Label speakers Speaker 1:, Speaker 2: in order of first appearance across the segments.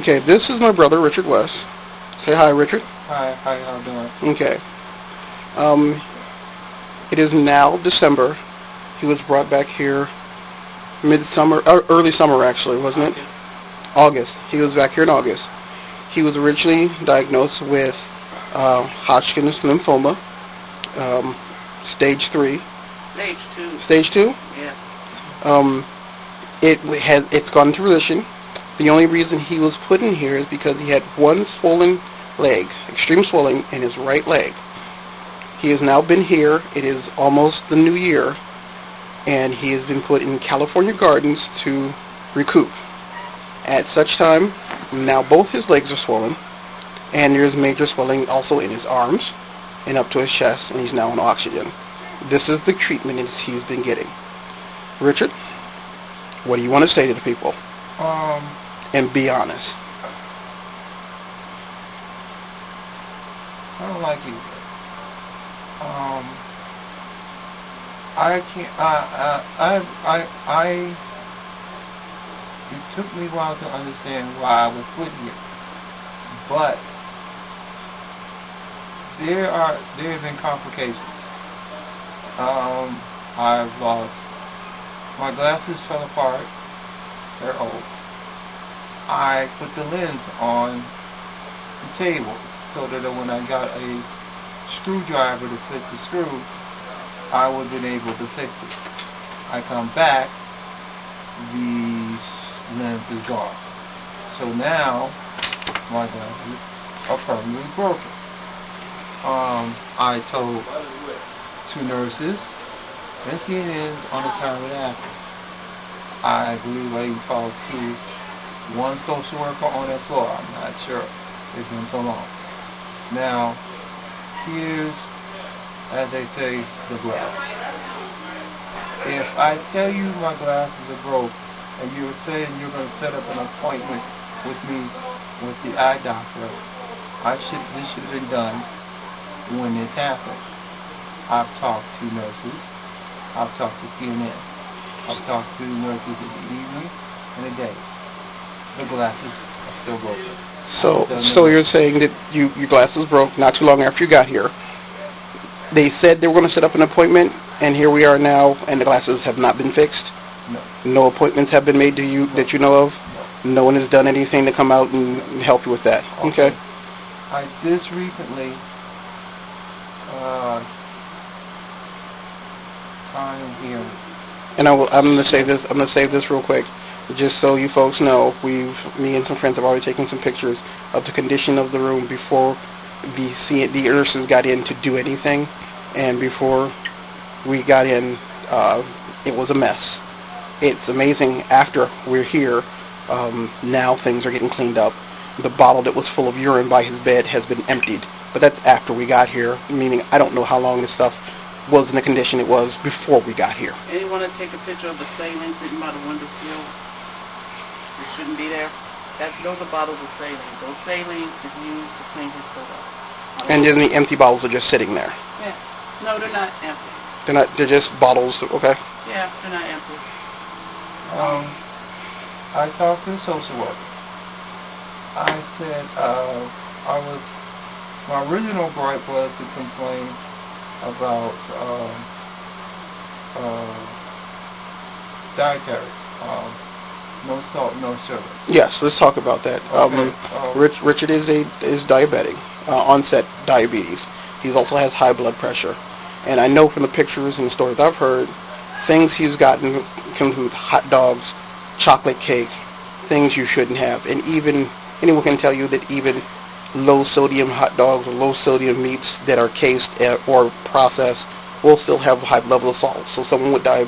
Speaker 1: Okay, this is my brother, Richard West. Say hi, Richard.
Speaker 2: Hi, how y'all doing?
Speaker 1: Okay. Um, it is now December. He was brought back here midsummer, early summer actually, wasn't it? August. He was back here in August. He was originally diagnosed with Hodgkin's lymphoma, stage 3.
Speaker 3: Stage 2.
Speaker 1: Stage 2?
Speaker 3: Yes.
Speaker 1: It's gone into remission. The only reason he was put in here is because he had one swollen leg, extreme swelling in his right leg. He has now been here. It is almost the new year, and he has been put in California Gardens to recoup. At such time, now both his legs are swollen, and there's major swelling also in his arms and up to his chest, and he's now on oxygen. This is the treatment he's been getting. Richard, what do you want to say to the people? And be honest.
Speaker 2: I don't like it. I can't. It took me a while to understand why I was put here, but there have been complications. I've lost my glasses, fell apart. They're old. I put the lens on the table so that when I got a screwdriver to fit the screw, I would have been able to fix it. I come back, the lens is gone. So now my glasses are permanently broken. I told 2 nurses and CNNs on the time it happened. I believe I even talked to 1 social worker on that floor. I'm not sure. It's been so long. Now, here's, as they say, the glass. If I tell you my glasses are broke, and you're saying you're going to set up an appointment with me, with the eye doctor, this should have been done when it happened. I've talked to nurses. I've talked to CNN. I've talked to nurses in the evening and the day. The glasses are still broken.
Speaker 1: So you're saying that your glasses broke not too long after you got here. They said they were going to set up an appointment, and here we are now, and the glasses have not been fixed?
Speaker 2: No.
Speaker 1: No appointments have been made to you that you know of? No one has done anything to come out and help you with that? Okay.
Speaker 2: I just recently time here.
Speaker 1: And I'm going to say this. I'm going to save this real quick, just so you folks know. Me and some friends have already taken some pictures of the condition of the room before the nurses got in to do anything, and before we got in, it was a mess. It's amazing after we're here. Now things are getting cleaned up. The bottle that was full of urine by his bed has been emptied, but that's after we got here. Meaning, I don't know how long this stuff was in the condition it was before we got here.
Speaker 3: Anyone to take a picture of the saline sitting by the windowsill? It shouldn't be there. Those are bottles of saline. Those saline is used to clean his foot up.
Speaker 1: And then the empty bottles are just sitting there.
Speaker 3: Yeah. No, they're not empty.
Speaker 1: They're just bottles. Okay.
Speaker 3: Yeah, they're not empty.
Speaker 2: I talked to the social worker. I said my original gripe was to complain about dietary, no salt, no sugar.
Speaker 1: Yes, let's talk about that.
Speaker 2: Okay.
Speaker 1: Richard is diabetic, onset diabetes. He also has high blood pressure, and I know from the pictures and the stories I've heard, things he's gotten include hot dogs, chocolate cake, things you shouldn't have, and even anyone can tell you that even low sodium hot dogs or low sodium meats that are cased or processed will still have a high level of salt. So someone with high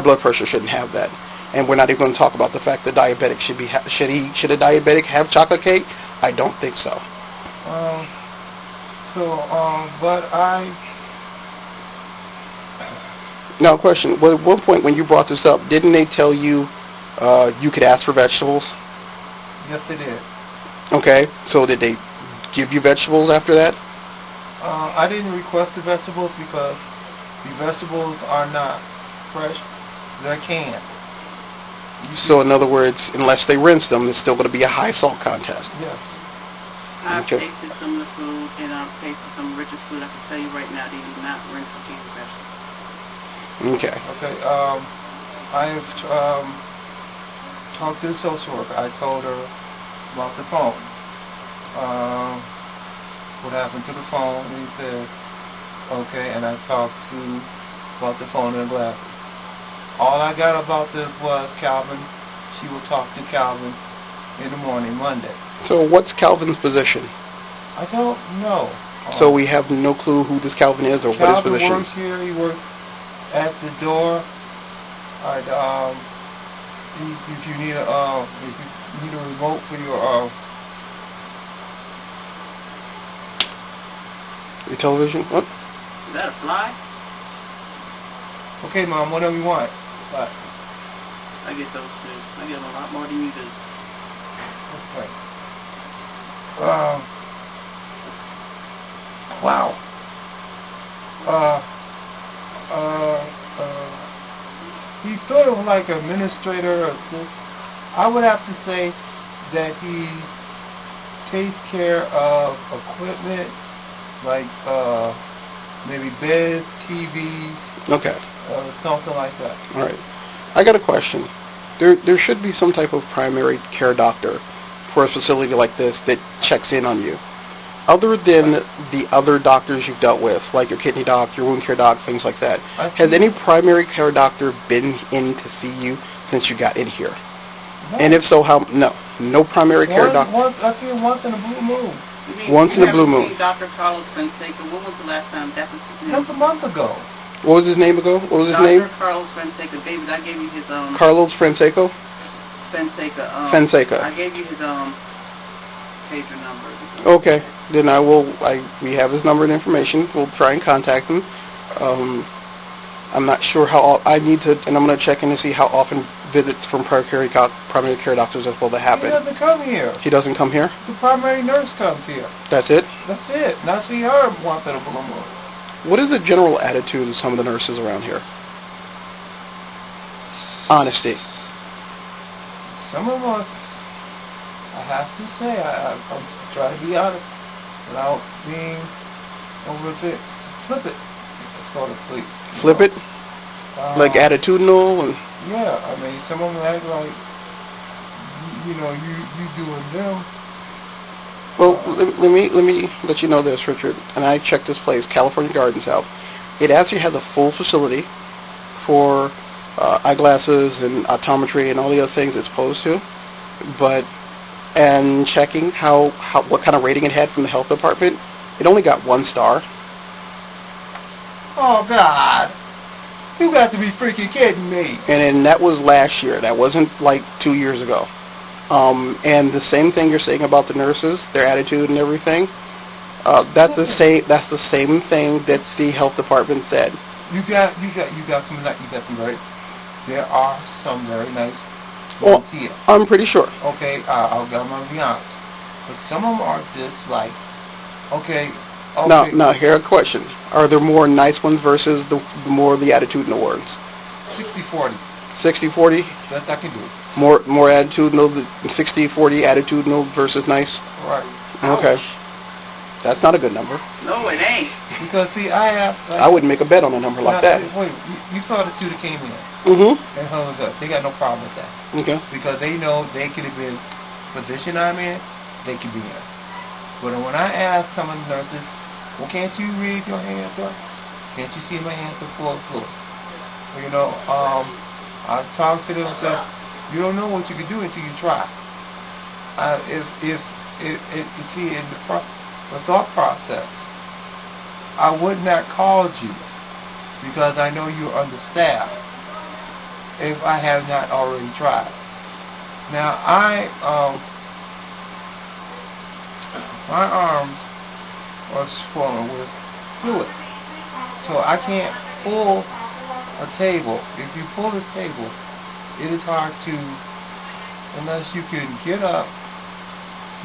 Speaker 1: blood pressure shouldn't have that. And we're not even going to talk about the fact that diabetic should a diabetic have chocolate cake? I don't think so.
Speaker 2: But
Speaker 1: now, question. Well, at one point when you brought this up, didn't they tell you you could ask for vegetables?
Speaker 2: Yes, they did.
Speaker 1: Okay, so did they give you vegetables after that?
Speaker 2: I didn't request the vegetables because the vegetables are not fresh. They're canned.
Speaker 1: So in other words, unless they rinse them, it's still going to be a high salt contest.
Speaker 2: Yes.
Speaker 3: I've
Speaker 1: Okay.
Speaker 3: tasted some of the food, and I've tasted some richest food. I can tell you right now, they do not rinse the canned vegetables.
Speaker 1: Okay.
Speaker 2: Okay. I have talked to the social worker. I told her about the phone. What happened to the phone? And he said, okay. And I talked to about the phone and the glasses. All I got about this was Calvin. She will talk to Calvin in the morning, Monday.
Speaker 1: So what's Calvin's position?
Speaker 2: I don't know.
Speaker 1: So we have no clue who this Calvin is or what his
Speaker 2: Calvin
Speaker 1: position
Speaker 2: works
Speaker 1: is.
Speaker 2: here. He works at the door. If you need a remote for
Speaker 1: Your television? What?
Speaker 3: Is that a fly?
Speaker 2: okay, Mom, whatever you want. But
Speaker 3: I get those too. I get them a lot more than you do.
Speaker 2: okay. Wow. He's sort of like an administrator. I would have to say that he takes care of equipment like maybe beds, TVs,
Speaker 1: Okay.
Speaker 2: something like that.
Speaker 1: All right. I got a question. There should be some type of primary care doctor for a facility like this that checks in on you. Other than the other doctors you've dealt with, like your kidney doc, your wound care doc, things like that, has any primary care doctor been in to see you since you got in here?
Speaker 2: No.
Speaker 1: And if so, how? No primary care doctor.
Speaker 2: I think once in a blue moon.
Speaker 1: Once in a blue moon.
Speaker 3: Dr. Carlos Fonseca. When was the last time that was his name?
Speaker 2: That's a month ago.
Speaker 1: What was his name ago? What was his
Speaker 3: Dr.
Speaker 1: name?
Speaker 3: Carlos Fonseca. David, I gave you his
Speaker 1: Carlos Fonseca?
Speaker 3: Fonseca.
Speaker 1: Fonseca.
Speaker 3: I gave you his pager number.
Speaker 1: Okay. Then we have his number and information. We'll try and contact him. I'm not sure how I need to, and I'm going to check in to see how often visits from primary care doctors are supposed to happen.
Speaker 2: He doesn't come here.
Speaker 1: He doesn't come here?
Speaker 2: The primary nurse comes here.
Speaker 1: That's it?
Speaker 2: That's it. Not see her once in a blue moon.
Speaker 1: What is the general attitude of some of the nurses around here? Honesty.
Speaker 2: Some of us, I have to say, I'm trying to be honest without being over the flip it, sort of sleep.
Speaker 1: Flip it? Like attitudinal? And
Speaker 2: yeah, I mean, some of them act like, you doing them.
Speaker 1: well, let me let you know this, Richard. And I checked this place, California Gardens out. It actually has a full facility for eyeglasses and optometry and all the other things it's supposed to. And checking what kind of rating it had from the health department, it only got 1 star.
Speaker 2: Oh, God. You got to be freaking kidding me.
Speaker 1: And that was last year. That wasn't like 2 years ago. And the same thing you're saying about the nurses, their attitude and everything, that's the same thing that the health department said.
Speaker 2: You got some that you got to be right. There are some very nice
Speaker 1: Well,
Speaker 2: ones here.
Speaker 1: I'm pretty sure.
Speaker 2: Okay, I'm gonna be honest. But some of them are just like, okay.
Speaker 1: Now, here a question. Are there more nice ones versus the more the attitudinal ones?
Speaker 2: 60-40.
Speaker 1: 60-40?
Speaker 2: Best I can do.
Speaker 1: More attitudinal, 60-40 attitudinal versus nice?
Speaker 2: Right.
Speaker 1: Okay. That's not a good number.
Speaker 3: No, it ain't.
Speaker 2: Because, see, I
Speaker 1: wouldn't make a bet on a number like that.
Speaker 2: Wait, you saw the two that came in.
Speaker 1: Mm-hmm.
Speaker 2: And hung up. They got no problem with that.
Speaker 1: Okay.
Speaker 2: Because they know they could have been, position I'm in, they could be in. But when I asked some of the nurses, well, can't you read your hands up? Can't you see my hands are full? I've talked to them and said, you don't know what you can do until you try. If you see in the thought process, I would not call you because I know you're understaffed if I have not already tried. Now my arms are swollen with fluid, so I can't pull a table. If you pull this table, it is hard to, unless you can get up,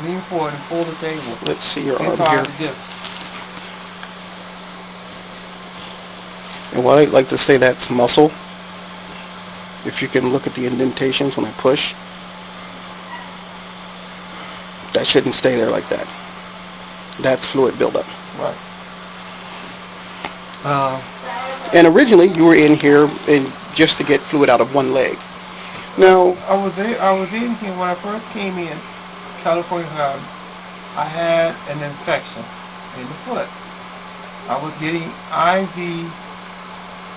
Speaker 2: lean forward and pull the table.
Speaker 1: Let's see your arm
Speaker 2: it's hard
Speaker 1: here.
Speaker 2: to do.
Speaker 1: And what I like to say, that's muscle. If you can look at the indentations when I push, that shouldn't stay there like that. That's fluid buildup.
Speaker 2: Right.
Speaker 1: And originally, you were in here just to get fluid out of one leg. Now,
Speaker 2: I was in here when I first came in California. I had an infection in the foot. I was getting IV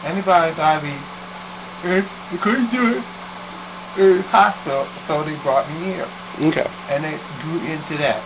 Speaker 2: antibiotics, IV. They couldn't do it in the hospital, so they brought me here.
Speaker 1: okay.
Speaker 2: And it grew into that.